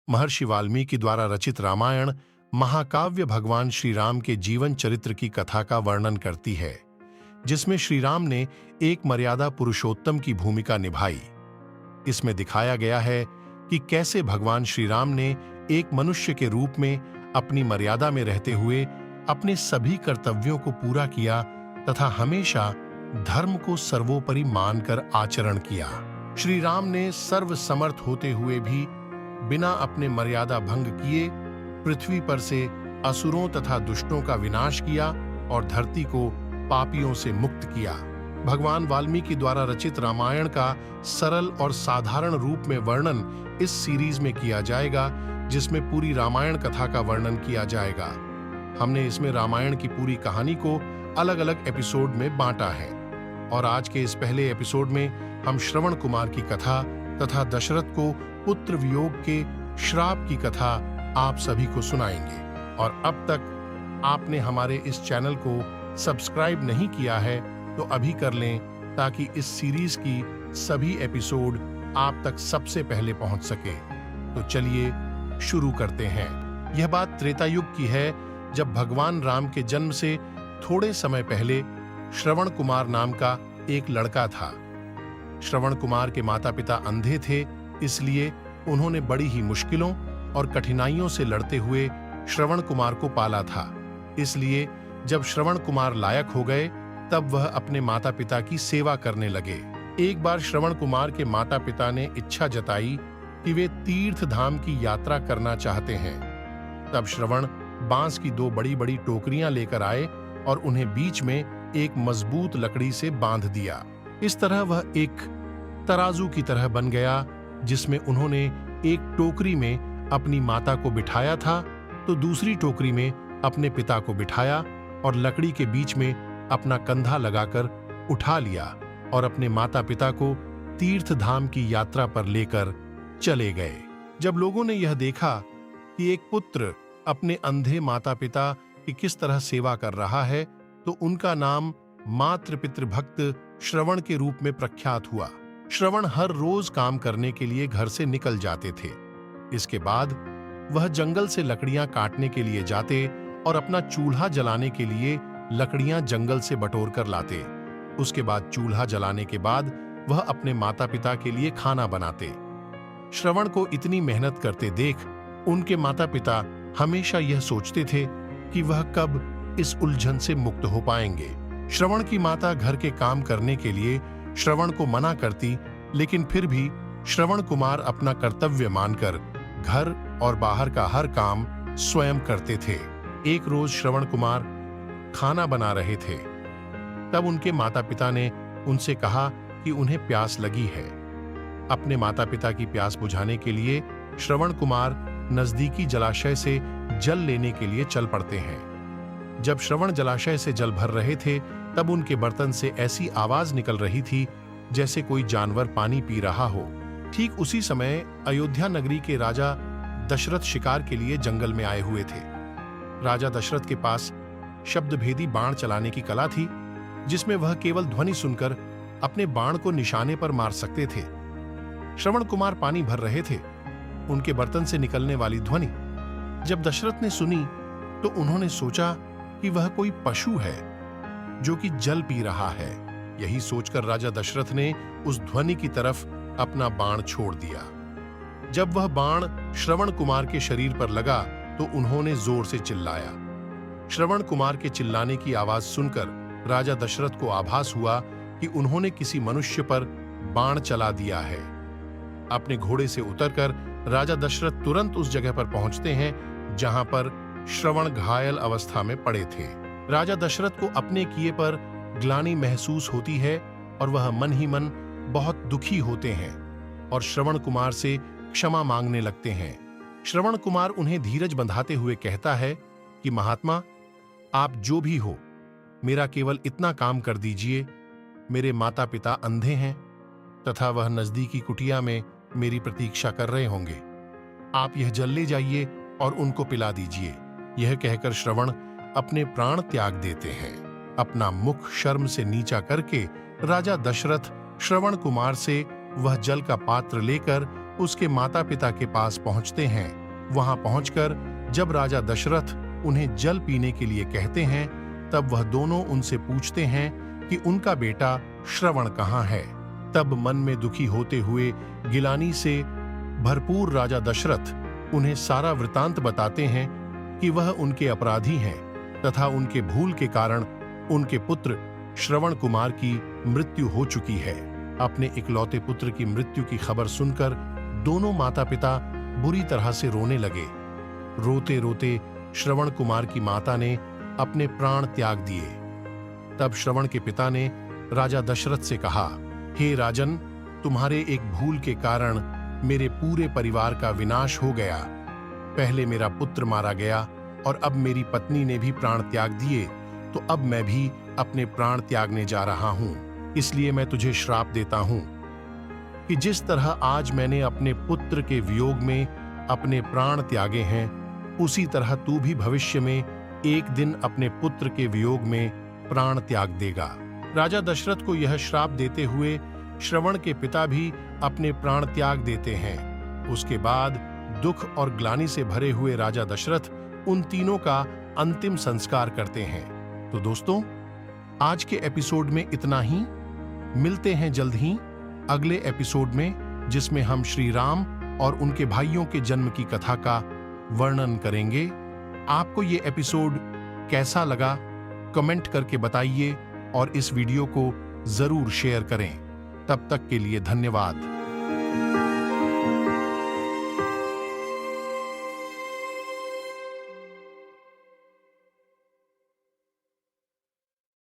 महर्षि वाल्मीकि द्वारा रचित रामायण महाकाव्य भगवान श्री राम के जीवन चरित्र की कथा का वर्णन करती है, जिसमें श्री राम ने एक मर्यादा पुरुषोत्तम की भूमिका निभाई। इसमें दिखाया गया है कि कैसे भगवान श्री राम ने एक मनुष्य के रूप में अपनी मर्यादा में रहते हुए अपने सभी कर्तव्यों को पूरा किया तथा हमेशा धर्म को सर्वोपरि मानकर आचरण किया। श्री राम ने सर्वसमर्थ होते हुए भी बिना अपने मर्यादा भंग किए पृथ्वी पर से असुरों तथा दुष्टों का विनाश किया और धरती को पापियों से मुक्त किया। भगवान वाल्मीकि द्वारा रचित रामायण का सरल और साधारण रूप में वर्णन इस सीरीज में किया जाएगा, जिसमें पूरी रामायण कथा का वर्णन किया जाएगा। हमने इसमें रामायण की पूरी कहानी को अलग अलग एपिसोड में बांटा है और आज के इस पहले एपिसोड में हम श्रवण कुमार की कथा तथा दशरथ को पुत्र वियोग के श्राप की कथा आप सभी को सुनाएंगे। और अब तक आपने हमारे इस चैनल को सब्सक्राइब नहीं किया है तो अभी कर लें, ताकि इस सीरीज की सभी एपिसोड आप तक सबसे पहले पहुंच सके। तो चलिए शुरू करते हैं। यह बात त्रेता युग की है, जब भगवान राम के जन्म से थोड़े समय पहले श्रवण कुमार नाम का एक लड़का था। श्रवण कुमार के माता पिता अंधे थे, इसलिए उन्होंने बड़ी ही मुश्किलों और कठिनाइयों से लड़ते हुए श्रवण कुमार को पाला था। इसलिए जब श्रवण कुमार लायक हो गए, तब वह अपने माता पिता की सेवा करने लगे। एक बार श्रवण कुमार के माता पिता ने इच्छा जताई कि वे तीर्थ धाम की यात्रा करना चाहते हैं। तब श्रवण बांस की दो बड़ी बड़ी टोकरियां लेकर आए और उन्हें बीच में एक मजबूत लकड़ी से बांध दिया। इस तरह वह एक तराजू की तरह बन गया, जिसमें उन्होंने एक टोकरी में अपनी माता को बिठाया था तो दूसरी टोकरी में अपने पिता को बिठाया और लकड़ी के बीच में अपना कंधा लगाकर उठा लिया और अपने माता पिता को तीर्थ धाम की यात्रा पर लेकर चले गए। जब लोगों ने यह देखा कि एक पुत्र अपने अंधे माता पिता की किस तरह सेवा कर रहा है, तो उनका नाम मातृ पितृ भक्त श्रवण के रूप में प्रख्यात हुआ। श्रवण हर रोज काम करने के लिए घर से निकल जाते थे। इसके बाद वह जंगल से लकड़ियां काटने के लिए जाते और अपना चूल्हा जलाने के लिए लकड़ियां जंगल से बटोर कर लाते। उसके बाद चूल्हा जलाने के बाद वह अपने माता पिता के लिए खाना बनाते। श्रवण को इतनी मेहनत करते देख उनके माता पिता हमेशा यह सोचते थे कि वह कब इस उलझन से मुक्त हो पाएंगे। श्रवण की माता घर के काम करने के लिए श्रवण को मना करती, लेकिन फिर भी श्रवण कुमार अपना कर्तव्य मानकर घर और बाहर का हर काम स्वयं करते थे। एक रोज श्रवण कुमार खाना बना रहे थे, तब उनके माता पिता ने उनसे कहा कि उन्हें प्यास लगी है। अपने माता पिता की प्यास बुझाने के लिए श्रवण कुमार नजदीकी जलाशय से जल लेने के लिए चल पड़ते हैं। जब श्रवण जलाशय से जल भर रहे थे, तब उनके बर्तन से ऐसी आवाज निकल रही थी जैसे कोई जानवर पानी पी रहा हो। ठीक उसी समय अयोध्या नगरी के राजा दशरथ शिकार के लिए जंगल में आए हुए थे। राजा दशरथ के पास शब्दभेदी बाण चलाने की कला थी, जिसमें वह केवल ध्वनि सुनकर अपने बाण को निशाने पर मार सकते थे। श्रवण कुमार पानी भर रहे थे। उनके बर्तन से निकलने वाली ध्वनि जब दशरथ ने सुनी, तो उन्होंने सोचा कि वह कोई पशु है जो कि जल पी रहा है। यही सोचकर राजा दशरथ ने उस ध्वनि की तरफ अपना बाण छोड़ दिया। जब वह बाण श्रवण कुमार के शरीर पर लगा, तो उन्होंने जोर से चिल्लाया। श्रवण कुमार के चिल्लाने की आवाज सुनकर राजा दशरथ को आभास हुआ कि उन्होंने किसी मनुष्य पर बाण चला दिया है। अपने घोड़े से उतरकर राजा दशरथ तुरंत उस जगह पर पहुंचते हैं जहां पर श्रवण घायल अवस्था में पड़े थे। राजा दशरथ को अपने किए पर ग्लानि महसूस होती है और वह मन ही मन बहुत दुखी होते हैं और श्रवण कुमार से क्षमा मांगने लगते हैं। श्रवण कुमार उन्हें धीरज बंधाते हुए कहता है कि महात्मा, आप जो भी हो, मेरा केवल इतना काम कर दीजिए। मेरे माता पिता अंधे हैं तथा वह नजदीकी कुटिया में मेरी प्रतीक्षा कर रहे होंगे। आप यह जल ले जाइए और उनको पिला दीजिए। यह कहकर श्रवण अपने प्राण त्याग देते हैं। अपना मुख शर्म से नीचा करके राजा दशरथ श्रवण कुमार से वह जल का पात्र लेकर उसके माता पिता के पास पहुंचते हैं। वहां पहुंचकर जब राजा दशरथ उन्हें जल पीने के लिए कहते हैं, तब वह दोनों उनसे पूछते हैं कि उनका बेटा श्रवण कहाँ है। तब मन में दुखी होते हुए गिलानी से भरपूर राजा दशरथ उन्हें सारा वृतांत बताते हैं कि वह उनके अपराधी हैं तथा उनके भूल के कारण उनके पुत्र श्रवण कुमार की मृत्यु हो चुकी है। अपने इकलौते पुत्र की मृत्यु की खबर सुनकर दोनों माता पिता बुरी तरह से रोने लगे। रोते रोते श्रवण कुमार की माता ने अपने प्राण त्याग दिए। तब श्रवण के पिता ने राजा दशरथ से कहा, हे राजन, तुम्हारे एक भूल के कारण मेरे पूरे परिवार का विनाश हो गया। पहले मेरा पुत्र मारा गया और अब मेरी पत्नी ने भी प्राण त्याग दिए, तो अब मैं भी अपने प्राण त्यागने जा रहा हूं। इसलिए मैं तुझे श्राप देता हूं कि जिस तरह आज मैंने अपने पुत्र के वियोग में अपने प्राण त्यागे हैं, उसी तरह तू भी भविष्य में एक दिन अपने पुत्र के वियोग में प्राण त्याग देगा। राजा दशरथ को यह श्राप देते हुए श्रवण के पिता भी अपने प्राण त्याग देते हैं। उसके बाद दुख और ग्लानि से भरे हुए राजा दशरथ उन तीनों का अंतिम संस्कार करते हैं। तो दोस्तों, आज के एपिसोड में इतना ही। मिलते हैं जल्द ही अगले एपिसोड में, जिसमें हम श्री राम और उनके भाइयों के जन्म की कथा का वर्णन करेंगे। आपको ये एपिसोड कैसा लगा कमेंट करके बताइए और इस वीडियो को जरूर शेयर करें। तब तक के लिए धन्यवाद।